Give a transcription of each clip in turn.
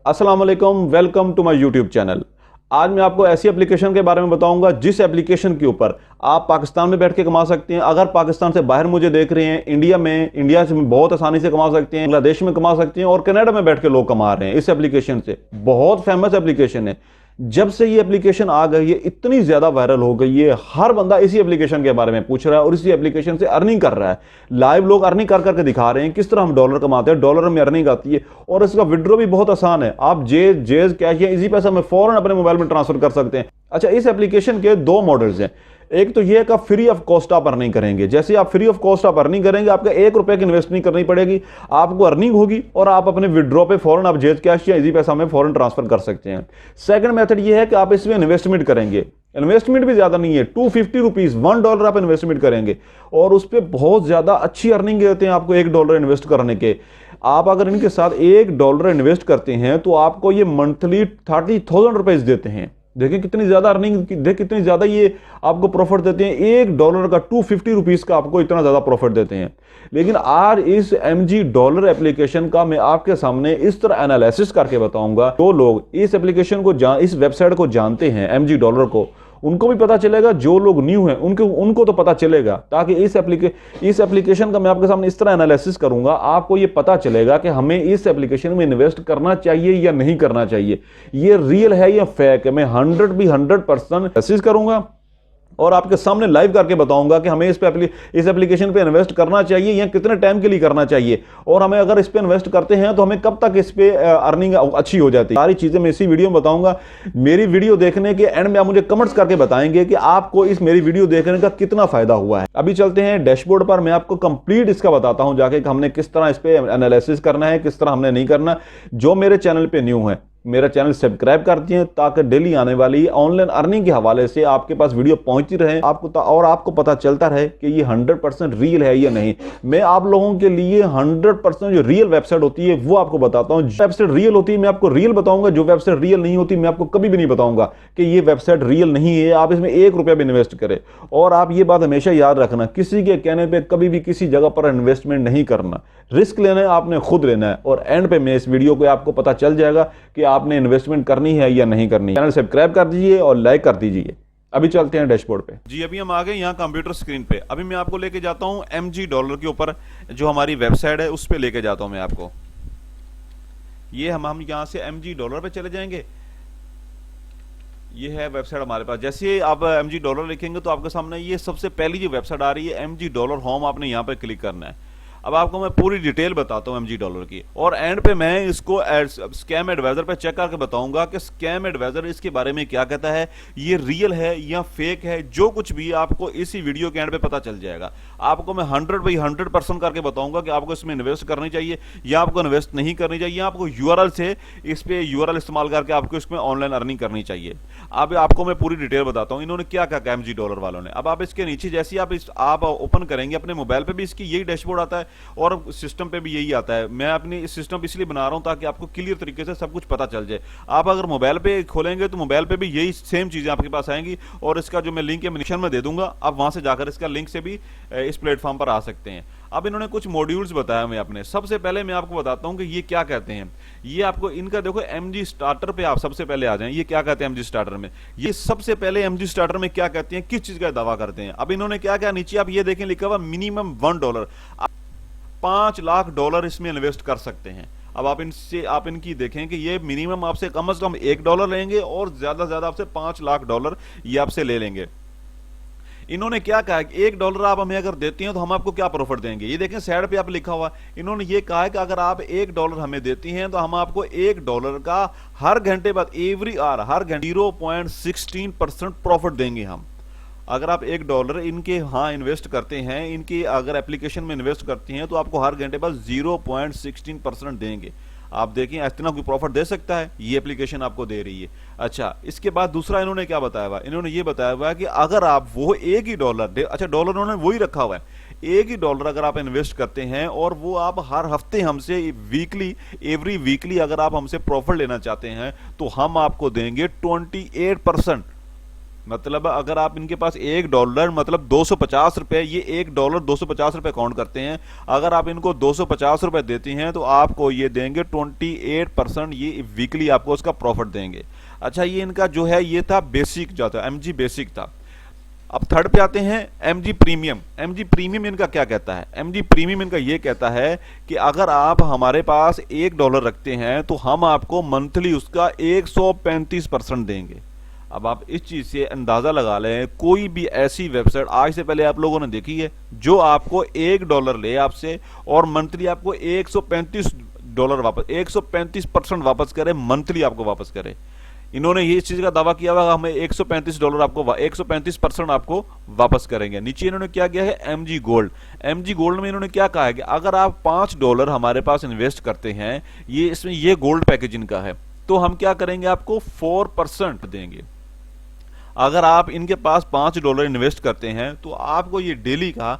अस्सलाम वालेकुम, welcome to my YouTube channel. आज मैं आपको ऐसी एप्लीकेशन के बारे में बताऊंगा जिस एप्लीकेशन के ऊपर आप पाकिस्तान में बैठ के कमा सकते हैं। अगर पाकिस्तान से बाहर मुझे देख रहे हैं, इंडिया से बहुत आसानी से कमा सकते हैं, बांग्लादेश में कमा सकते हैं और कनाडा में बैठ के लोग कमा रहे हैं इस एप्लीकेशन से। बहुत फेमस एप्लीकेशन है। जब से ये एप्लीकेशन आ गई है इतनी ज्यादा वायरल हो गई है, हर बंदा इसी एप्लीकेशन के बारे में पूछ रहा है और इसी एप्लीकेशन से अर्निंग कर रहा है। लाइव लोग अर्निंग कर करके दिखा रहे हैं किस तरह हम डॉलर कमाते हैं, डॉलर में अर्निंग आती है और इसका विड्रॉ भी बहुत आसान है। आप जेज कैश या इजी पैसा में फौरन अपने मोबाइल में ट्रांसफर कर सकते हैं। अच्छा, इस एप्लीकेशन के दो मॉडल्स हैं। एक तो यह है कि आप फ्री ऑफ कॉस्ट आप अर्निंग करेंगे। जैसे आप फ्री ऑफ कॉस्ट आप अर्निंग करेंगे, आपका 1 रुपए की इन्वेस्ट नहीं करनी पड़ेगी, आपको अर्निंग होगी और आप अपने विड्रॉ पे फौरन आप जेज कैश या इजी पैसा में फौरन ट्रांसफर कर सकते हैं। सेकंड मेथड यह है कि आप इसमें इन्वेस्टमेंट करेंगे। इन्वेस्टमेंट भी ज्यादा नहीं है, 250 रुपीज, $1 आप इन्वेस्टमेंट करेंगे और उस पर बहुत ज्यादा अच्छी अर्निंग देते हैं आपको $1 इन्वेस्ट करने के। आप अगर इनके साथ $1 इन्वेस्ट करते हैं तो आपको ये मंथली 30,000 रुपीज देते हैं। देखिए कितनी ज्यादा अर्निंग, देख कितनी ज्यादा ये आपको प्रॉफिट देते हैं। $1 का 250 रुपीज का आपको इतना ज्यादा प्रॉफिट देते हैं। लेकिन आज इस MG डॉलर एप्लीकेशन का मैं आपके सामने इस तरह एनालिसिस करके बताऊंगा। जो लोग इस एप्लीकेशन को इस वेबसाइट को जानते हैं MG डॉलर को, उनको भी पता चलेगा। जो लोग न्यू हैं उनको तो पता चलेगा, ताकि इस एप्लीकेशन का मैं आपके सामने इस तरह एनालिसिस करूंगा, आपको ये पता चलेगा कि हमें इस एप्लीकेशन में इन्वेस्ट करना चाहिए या नहीं करना चाहिए, ये रियल है या फेक है। मैं 100% एनालिसिस करूंगा और आपके सामने लाइव करके बताऊंगा कि हमें इस एप्लीकेशन पे इन्वेस्ट करना चाहिए या कितने टाइम के लिए करना चाहिए, और हमें अगर इस पे इन्वेस्ट करते हैं तो हमें कब तक इस पे अर्निंग अच्छी हो जाती है। सारी चीजें मैं इसी वीडियो में बताऊंगा। मेरी वीडियो देखने के एंड में आप मुझे कमेंट्स करके बताएंगे कि आपको इस मेरी वीडियो देखने का कितना फायदा हुआ है। अभी चलते हैं डैशबोर्ड पर, मैं आपको कंप्लीट इसका बताता हूं जाके कि हमने किस तरह इस पे एनालिसिस करना है, किस तरह हमने नहीं करना। जो मेरे चैनल पे न्यू है, मेरा चैनल सब्सक्राइब कर दिए ताकि डेली आने वाली ऑनलाइन अर्निंग के हवाले से आपके पास वीडियो पहुंचती रहे और आपको पता चलता रहे कि ये 100% रियल है या नहीं। मैं आप लोगों के लिए 100% जो रियल वेबसाइट होती है वो आपको बताता हूं। जो वेबसाइट रियल होती है मैं आपको रियल बताऊंगा, जो वेबसाइट रियल नहीं होती मैं आपको कभी भी नहीं बताऊंगा कि ये वेबसाइट रियल नहीं है। आप इसमें 1 रुपया भी इन्वेस्ट करें। और आप ये बात हमेशा याद रखना, किसी के कहने पर कभी भी किसी जगह पर इन्वेस्टमेंट नहीं करना। रिस्क लेना है आपने, खुद लेना है। और एंड पे मैं इस वीडियो को आपको पता चल जाएगा कि आपने इन्वेस्टमेंट करनी है या नहीं करनी। चैनल सब्सक्राइब कर दीजिए और लाइक कर दीजिए। अभी चलते हैं डैशबोर्ड पे। जी, अभी हम आ गए यहाँ कंप्यूटर स्क्रीन पे। अभी मैं आपको लेके जाता हूँ MG डॉलर के ऊपर, जो हमारी वेबसाइट है उस पे लेके जाता हूँ मैं आपको। ये हम यहाँ से MG डॉलर पे चले जाएंगे। ये है वेबसाइट हमारे पास। जैसे आप MG डॉलर लिखेंगे तो आपके सामने ये सबसे पहली जो वेबसाइट आ रही है MG डॉलर होम, आपने यहाँ पे क्लिक करना है। अब आपको मैं पूरी डिटेल बताता हूं MG डॉलर की, और एंड पे मैं इसको स्कैम एडवाइजर पे चेक करके बताऊंगा कि स्कैम एडवाइजर इसके बारे में क्या कहता है, ये रियल है या फेक है। जो कुछ भी आपको इसी वीडियो के एंड पे पता चल जाएगा। आपको मैं 100% करके बताऊंगा कि आपको इसमें इन्वेस्ट करनी चाहिए या आपको इन्वेस्ट नहीं करनी चाहिए। आपको URL से इस पे URL इस्तेमाल करके आपको इसमें ऑनलाइन अर्निंग करनी चाहिए। अब आपको मैं पूरी डिटेल बताता हूं इन्होंने क्या कहा MG डॉलर वालों ने। अब आप इसके नीचे जैसे आप ओपन करेंगे अपने मोबाइल पे भी इसकी यही डैशबोर्ड आता है और सिस्टम पे भी यही आता है। मैं अपनी इस सिस्टम इसलिए बना रहा हूं ताकि आपको क्लियर तरीके से सब कुछ पता चल जाए। आप अगर मोबाइल पे खोलेंगे तो मोबाइल पे भी यही सेम चीजें आपके पास आएंगी, और इसका जो मैं लिंक है निशान में दे दूंगा, आप वहां से जाकर इसका लिंक से भी इस प्लेटफॉर्म पर आ सकते हैं। अब इन्होंने कुछ मॉड्यूल्स बताया मैं अपने। सबसे पहले मैं आपको बताता हूं कि ये क्या कहते हैं। ये आपको इनका देखो MG स्टार्टर पे आप सबसे पहले आ जाएं। ये क्या कहते हैं MG स्टार्टर में, ये सबसे पहले MG स्टार्टर में क्या कहते हैं, किस चीज का दावा करते हैं। अब इन्होंने क्या क्या नीचे आप ये देखें लिखा हुआ मिनिमम $1, $5 लाख इसमें इन्वेस्ट कर सकते हैं। अब आप इनकी देखें कि ये मिनिमम आपसे कम से कम $1 लेंगे और ज्यादा से ज्यादा आपसे $5 लाख ये आपसे ले लेंगे। इन्होंने क्या कहा कि $1 आप हमें अगर देते हैं तो हम आपको क्या प्रॉफिट देंगे। ये देखें साइड पे आप लिखा हुआ, इन्होंने ये कहा है कि अगर आप $1 हमें देती हैं तो हम आपको $1 का हर घंटे बाद एवरी आवर हर घंटे 0.16% प्रॉफिट देंगे हम। अगर आप $1 इनके इन्वेस्ट करते हैं, इनकी अगर एप्लीकेशन में इन्वेस्ट करती हैं तो आपको हर घंटे बाद 0.16% देंगे। आप देखिए इतना कोई प्रॉफिट दे सकता है, ये एप्लीकेशन आपको दे रही है। अच्छा, इसके बाद दूसरा इन्होंने क्या बताया हुआ, इन्होंने ये बताया हुआ है कि अगर आप वो $1 अच्छा डॉलर उन्होंने वही रखा हुआ है, $1 अगर आप इन्वेस्ट करते हैं और वो आप हर हफ्ते हमसे एवरी वीकली अगर आप हमसे प्रॉफिट लेना चाहते हैं तो हम आपको देंगे 28%। मतलब अगर आप इनके पास $1 मतलब 250 रुपए, ये $1 250 रुपए काउंट करते हैं। अगर आप इनको 250 रुपए देती हैं तो आपको ये देंगे 28%, ये वीकली आपको उसका प्रॉफिट देंगे। अच्छा, ये इनका जो है ये था बेसिक, जो था MG बेसिक था। अब थर्ड पे आते हैं MG प्रीमियम। MG प्रीमियम इनका क्या कहता है? MG प्रीमियम इनका ये कहता है कि अगर आप हमारे पास $1 रखते हैं तो हम आपको मंथली उसका 135% देंगे। अब आप इस चीज से अंदाजा लगा लें, कोई भी ऐसी वेबसाइट आज से पहले आप लोगों ने देखी है जो आपको $1 ले आपसे और मंथली आपको $135 वापस, 135% वापस करे, मंथली आपको वापस करे। इन्होंने ये चीज का दावा किया हुआ हमें $135 आपको 135% आपको वापस करेंगे। नीचे इन्होंने क्या किया है MG गोल्ड। MG गोल्ड में इन्होंने क्या कहा है कि अगर आप $5 हमारे पास इन्वेस्ट करते हैं, ये इसमें ये गोल्ड पैकेज इनका है, तो हम क्या करेंगे, आपको 4% देंगे। अगर आप इनके पास $5 इन्वेस्ट करते हैं तो आपको ये डेली का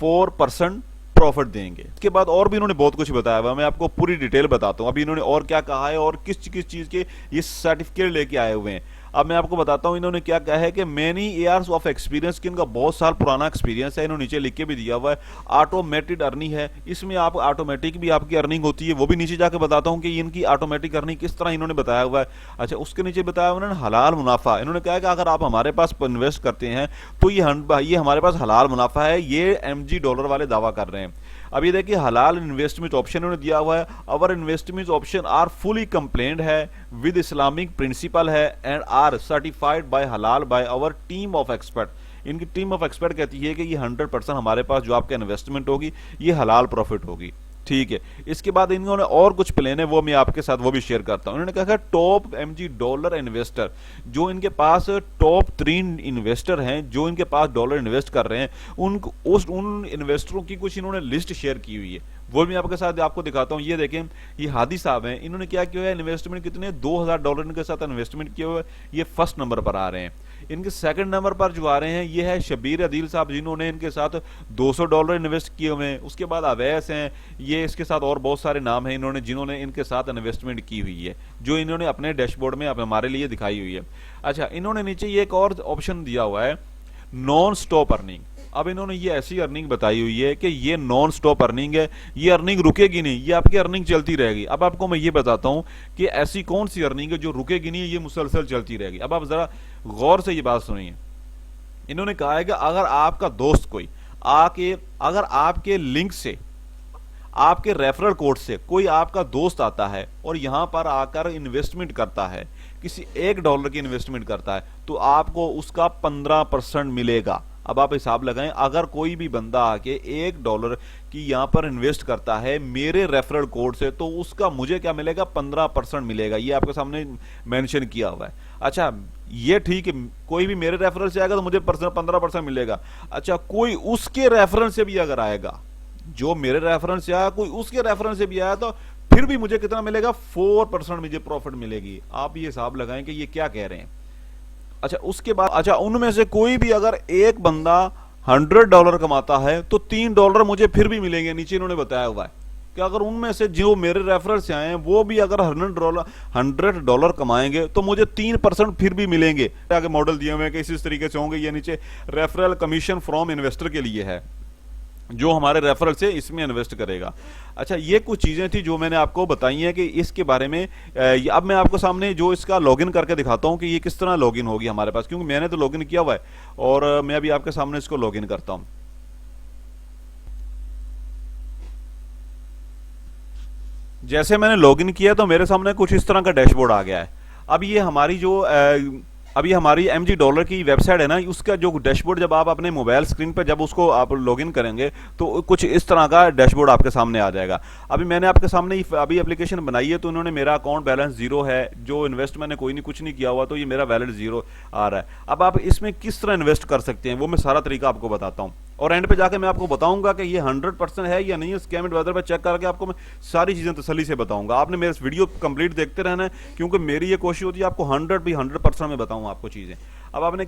4% प्रॉफिट देंगे। इसके बाद और भी इन्होंने बहुत कुछ बताया हुआ, मैं आपको पूरी डिटेल बताता हूं अभी इन्होंने और क्या कहा है और किस किस चीज के ये सर्टिफिकेट लेके आए हुए हैं। अब मैं आपको बताता हूं इन्होंने क्या कहा है कि मेनी ईयर्स ऑफ एक्सपीरियंस, कि इनका बहुत साल पुराना एक्सपीरियंस है। इन्होंने नीचे लिख के भी दिया हुआ है ऑटोमेटेड अर्निंग है, इसमें आप ऑटोमेटिक भी आपकी अर्निंग होती है, वो भी नीचे जाके बताता हूं कि इनकी ऑटोमेटिक अर्निंग किस तरह इन्होंने बताया हुआ है। अच्छा, उसके नीचे बताया उन्होंने हलाल मुनाफा। इन्होंने कहा कि अगर आप हमारे पास इन्वेस्ट करते हैं तो ये हमारे पास हलाल मुनाफा है, ये MG डॉलर वाले दावा कर रहे हैं। अब ये देखिए हलाल इन्वेस्टमेंट ऑप्शन उन्होंने दिया हुआ है, our investment option are fully compliant है विद इस्लामिक प्रिंसिपल है and are certified by halal by our team of expert. इनकी टीम ऑफ एक्सपर्ट कहती है कि ये 100% हमारे पास जो आपका इन्वेस्टमेंट होगी ये हलाल प्रॉफिट होगी। ठीक है, इसके बाद इन्होंने और कुछ प्लान है वो मैं आपके साथ वो भी शेयर करता हूं। इन्होंने कहा टॉप MG डॉलर इन्वेस्टर, जो इनके पास टॉप 3 इन्वेस्टर हैं जो इनके पास डॉलर इन्वेस्ट कर रहे हैं, उन इन्वेस्टरों की कुछ इन्होंने लिस्ट शेयर की हुई है, वो मैं आपके साथ आपको दिखाता हूं। ये देखें, ये हादी साहब हैं, इन्होंने क्या किया है, इन्वेस्टमेंट कितने $2000 इनके साथ इन्वेस्टमेंट किया हुआ है, ये फर्स्ट नंबर पर आ रहे हैं। इनके सेकंड नंबर पर जो आ रहे हैं ये है शबीर अदील साहब, जिन्होंने इनके साथ $200 इन्वेस्ट किए हुए हैं। उसके बाद अवैस हैं, ये इसके साथ और बहुत सारे नाम हैं इन्होंने जिन्होंने इनके साथ इन्वेस्टमेंट की हुई है, जो इन्होंने अपने डैशबोर्ड में हमारे लिए दिखाई हुई है। अच्छा, इन्होंने नीचे ये एक और ऑप्शन दिया हुआ है नॉन स्टॉप अर्निंग। अब इन्होंने ये ऐसी अर्निंग बताई हुई है कि ये नॉन स्टॉप अर्निंग है, ये अर्निंग रुकेगी नहीं, ये आपकी अर्निंग चलती रहेगी। अब आपको मैं ये बताता हूं कि ऐसी कौन सी अर्निंग है जो रुकेगी नहीं, ये मुसलसल चलती रहेगी। अब आप जरा गौर से ये बात सुनिए। इन्होंने कहा है कि अगर आपका दोस्त कोई अगर आपके लिंक से, आपके रेफरल कोड से कोई आपका दोस्त आता है और यहां पर आकर इन्वेस्टमेंट करता है, किसी $1 की इन्वेस्टमेंट करता है, तो आपको उसका 15% मिलेगा। अब आप हिसाब लगाएं, अगर कोई भी बंदा आके $1 की यहां पर इन्वेस्ट करता है मेरे रेफरल कोड से, तो उसका मुझे क्या मिलेगा, 15% मिलेगा। ये आपके सामने मेंशन किया हुआ है। अच्छा, ये ठीक है, कोई भी मेरे रेफरल से आएगा तो मुझे 15% मिलेगा। अच्छा, कोई उसके रेफरल से भी अगर आएगा, जो मेरे रेफरेंस से आया, कोई उसके रेफरेंस से भी आया, तो फिर भी मुझे कितना मिलेगा, 4% मुझे प्रॉफिट मिलेगी। आप ये हिसाब लगाएं कि ये क्या कह रहे हैं। अच्छा, उसके बाद अच्छा, उनमें से कोई भी अगर एक बंदा $100 कमाता है तो $3 मुझे फिर भी मिलेंगे। नीचे इन्होंने बताया हुआ है कि अगर उनमें से जो मेरे रेफरल से आए हैं वो भी अगर $100 कमाएंगे तो मुझे 3% फिर भी मिलेंगे। आगे मॉडल दिए हुए हैं कि इस तरीके से होंगे। ये नीचे रेफरल कमीशन फ्रॉम इन्वेस्टर के लिए है, जो हमारे रेफरल से इसमें इन्वेस्ट करेगा। अच्छा, ये कुछ चीजें थी जो मैंने आपको बताई हैं कि इसके बारे में। अब मैं आपको सामने जो इसका लॉगिन करके दिखाता हूं कि ये किस तरह लॉगिन होगी हमारे पास, क्योंकि मैंने तो लॉगिन किया हुआ है और मैं अभी आपके सामने इसको लॉगिन करता हूं। जैसे मैंने लॉगिन किया तो मेरे सामने कुछ इस तरह का डैशबोर्ड आ गया है। अब ये हमारी जो अभी हमारी MG डॉलर की वेबसाइट है ना, उसका जो डैशबोर्ड जब आप अपने मोबाइल स्क्रीन पर जब उसको आप लॉगिन करेंगे तो कुछ इस तरह का डैशबोर्ड आपके सामने आ जाएगा। अभी मैंने आपके सामने अभी एप्लीकेशन बनाई है, तो इन्होंने मेरा अकाउंट बैलेंस 0 है, जो इन्वेस्ट मैंने कुछ नहीं किया हुआ, तो ये मेरा वैलेट 0 आ रहा है। अब आप इसमें किस तरह इन्वेस्ट कर सकते हैं वो मैं सारा तरीका आपको बताता हूँ, और एंड पे जाके मैं आपको बताऊंगा कि ये 100% है या नहीं है। स्कैम एडवाइजर पे चेक करके आपको मैं सारी चीजें तसल्ली से बताऊंगा। आपने मेरे इस वीडियो कंप्लीट देखते रहना है, क्योंकि मेरी ये कोशिश होती है आपको 100% में बताऊं आपको चीजें। अब आपने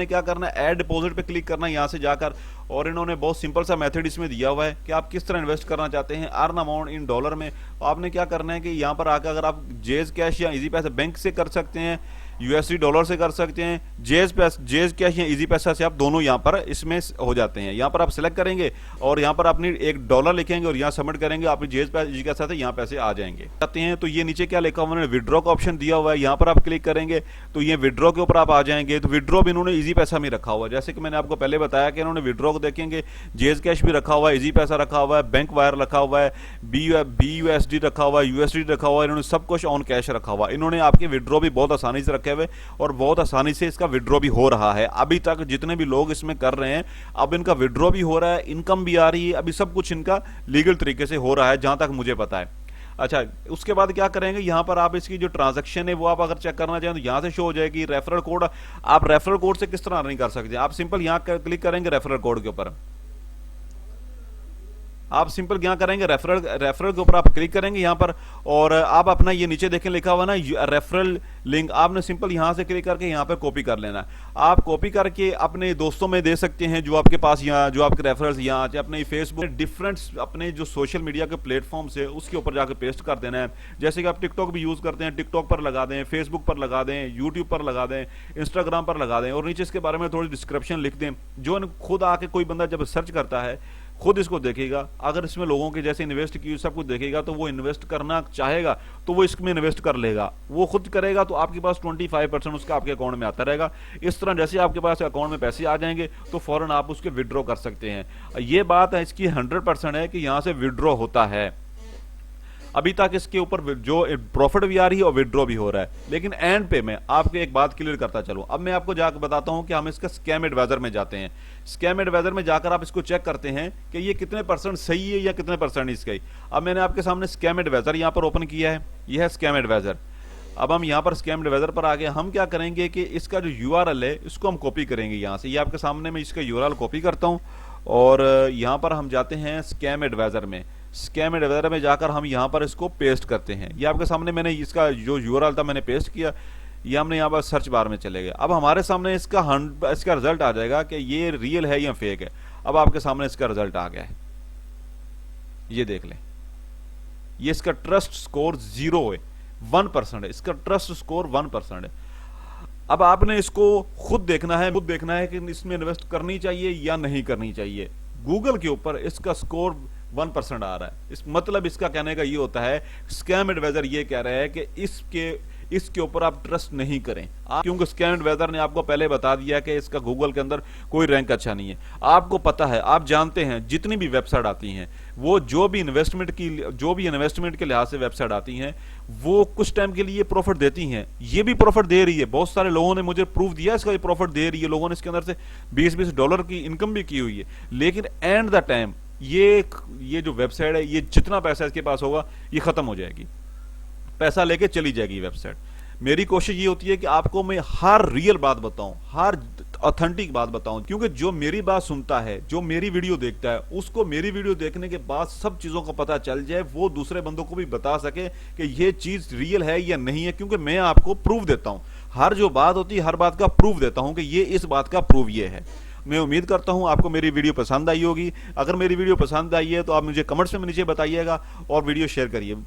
क्या करना है, ऐड डिपॉजिट पे क्लिक करना है यहाँ से जाकर, और इन्होंने बहुत सिंपल सा मेथड इसमें दिया हुआ है कि आप किस तरह इन्वेस्ट करना चाहते हैं, अर्न अमाउंट इन डॉलर में। आपने क्या करना है कि यहाँ पर आकर अगर आप जेज कैश या इजी पैसा बैंक से कर सकते हैं, यूएसडी डॉलर से कर सकते हैं, जेज कैश या इजी पैसा से आप दोनों यहाँ पर इसमें हो जाते हैं। यहाँ पर आप सिलेक्ट करेंगे और यहाँ पर अपनी $1 लिखेंगे और यहाँ सबमिट करेंगे, आप जेज इजी के साथ यहाँ पैसे आ जाएंगे। जाते हैं तो ये नीचे क्या लिखा हुआ है, विड्रॉ का ऑप्शन दिया हुआ है, यहाँ पर आप क्लिक करेंगे तो ये विड्रॉ के ऊपर आप आ जाएंगे। तो विड्रॉ भी इन्होंने इजी पैसा में रखा हुआ है, जैसे कि मैंने आपको पहले बताया कि इन्होंने विड्रॉ को देखेंगे, जेज कैश भी रखा हुआ है, इजी पैसा रखा हुआ है, बैंक वायर रखा हुआ है, BUSD रखा हुआ है, USD रखा हुआ है, इन्होंने सब कुछ ऑन कैश रखा हुआ है। इन्होंने आपके विड्रॉ भी बहुत आसानी से रखे हुए और बहुत आसानी से इसका विड्रॉ भी हो रहा है। अभी तक जितने भी लोग इसमें कर रहे हैं, अब इनका विड्रॉ भी हो रहा है, इनकम भी आ रही है, अभी सब कुछ इनका लीगल तरीके से हो रहा है जहां तक मुझे पता है। अच्छा, उसके बाद क्या करेंगे, यहां पर आप इसकी जो ट्रांजैक्शन है वो आप अगर चेक करना चाहें तो यहां से शो हो जाएगी। रेफरल कोड, आप रेफरल कोड से किस तरह अर्निंग कर सकते हैं, आप सिंपल यहां क्लिक करेंगे रेफरल कोड के ऊपर, आप सिंपल क्या करेंगे रेफरल के ऊपर आप क्लिक करेंगे यहाँ पर, और आप अपना ये नीचे देखें लिखा हुआ ना रेफरल लिंक, आपने सिंपल यहाँ से क्लिक करके यहाँ पे कॉपी कर लेना। आप कॉपी करके अपने दोस्तों में दे सकते हैं जो आपके पास यहाँ, जो आपके रेफरल्स यहाँ अपने फेसबुक डिफरेंट अपने जो सोशल मीडिया के प्लेटफॉर्म से उसके ऊपर जाकर पेस्ट कर देना है। जैसे कि आप टिकटॉक भी यूज़ करते हैं, टिकटॉक पर लगा दें, फेसबुक पर लगा दें, यूट्यूब पर लगा दें, इंस्टाग्राम पर लगा दें, और नीचे इसके बारे में थोड़ी डिस्क्रिप्शन लिख दें, जो खुद आके कोई बंदा जब सर्च करता है खुद इसको देखेगा, अगर इसमें लोगों के जैसे इन्वेस्ट की सब कुछ देखेगा तो वो इन्वेस्ट करना चाहेगा तो वो इसमें इन्वेस्ट कर लेगा, वो खुद करेगा तो आपके पास 25% उसका आपके अकाउंट में आता रहेगा। इस तरह जैसे आपके पास अकाउंट में पैसे आ जाएंगे तो फौरन आप उसके विड्रॉ कर सकते हैं। ये बात है इसकी 100% है कि यहाँ से विड्रॉ होता है। अभी तक इसके ऊपर जो प्रॉफिट भी आ रही है और विड्रॉ भी हो रहा है, लेकिन एंड पे मैं आपको एक बात क्लियर करता चलूं। अब मैं आपको जाकर बताता हूं कि हम इसका स्कैम एडवाइजर में जाते हैं। स्कैम एडवाइजर में जाकर आप इसको चेक करते हैं कि ये कितने % सही है या कितने % इसका। अब मैंने आपके सामने स्कैम एडवाइजर यहां पर ओपन किया है, यह है स्कैम एडवाइजर। अब हम यहां पर स्कैम एडवाइजर पर आ गए, हम क्या करेंगे कि इसका जो URL है इसको हम कॉपी करेंगे यहां से। ये आपके सामने मैं इसका URL कॉपी करता हूं और यहां पर हम जाते हैं स्कैम एडवाइजर में। स्कैम एडवाइजर में जाकर हम यहाँ पर इसको पेस्ट करते हैं। ये आपके सामने मैंने इसका जो URL था मैंने पेस्ट किया, ये हमने यहाँ पर सर्च बार में चले गए। अब हमारे सामने इसका रिजल्ट आ जाएगा कि ये रियल है या फेक है। अब आपके सामने इसका रिजल्ट आ गया है, ये देख लें, ये इसका ट्रस्ट स्कोर 0 है, 1% है, इसका ट्रस्ट स्कोर 1% है। अब आपने इसको खुद देखना है कि इसमें इन्वेस्ट करनी चाहिए या नहीं करनी चाहिए। गूगल के ऊपर इसका स्कोर 1% आ रहा है। इस मतलब इसका कहने का ये होता है, स्कैम एडवाइजर ये कह रहा है कि इसके ऊपर आप ट्रस्ट नहीं करें, क्योंकि स्कैम एडवाइजर ने आपको पहले बता दिया कि इसका गूगल के अंदर कोई रैंक अच्छा नहीं है। आपको पता है, आप जानते हैं जितनी भी वेबसाइट आती हैं वो जो भी इन्वेस्टमेंट के लिहाज से वेबसाइट आती हैं वो कुछ टाइम के लिए प्रॉफिट देती हैं। ये भी प्रॉफिट दे रही है, बहुत सारे लोगों ने मुझे प्रूफ दिया इसका ये प्रॉफिट दे रही है, लोगों ने इसके अंदर से $20 की इनकम भी की हुई है। लेकिन एंड द टाइम ये जो वेबसाइट है, ये जितना पैसा इसके पास होगा ये खत्म हो जाएगी, पैसा लेके चली जाएगी वेबसाइट। मेरी कोशिश ये होती है कि आपको मैं हर रियल बात बताऊं, हर ऑथेंटिक बात बताऊं, क्योंकि जो मेरी बात सुनता है, जो मेरी वीडियो देखता है, उसको मेरी वीडियो देखने के बाद सब चीजों का पता चल जाए, वो दूसरे बंदों को भी बता सके कि ये चीज रियल है या नहीं है। क्योंकि मैं आपको प्रूफ देता हूं, हर जो बात होती है हर बात का प्रूफ देता हूं कि ये इस बात का प्रूफ ये है। मैं उम्मीद करता हूं आपको मेरी वीडियो पसंद आई होगी। अगर मेरी वीडियो पसंद आई है तो आप मुझे कमेंट्स में नीचे बताइएगा और वीडियो शेयर करिए।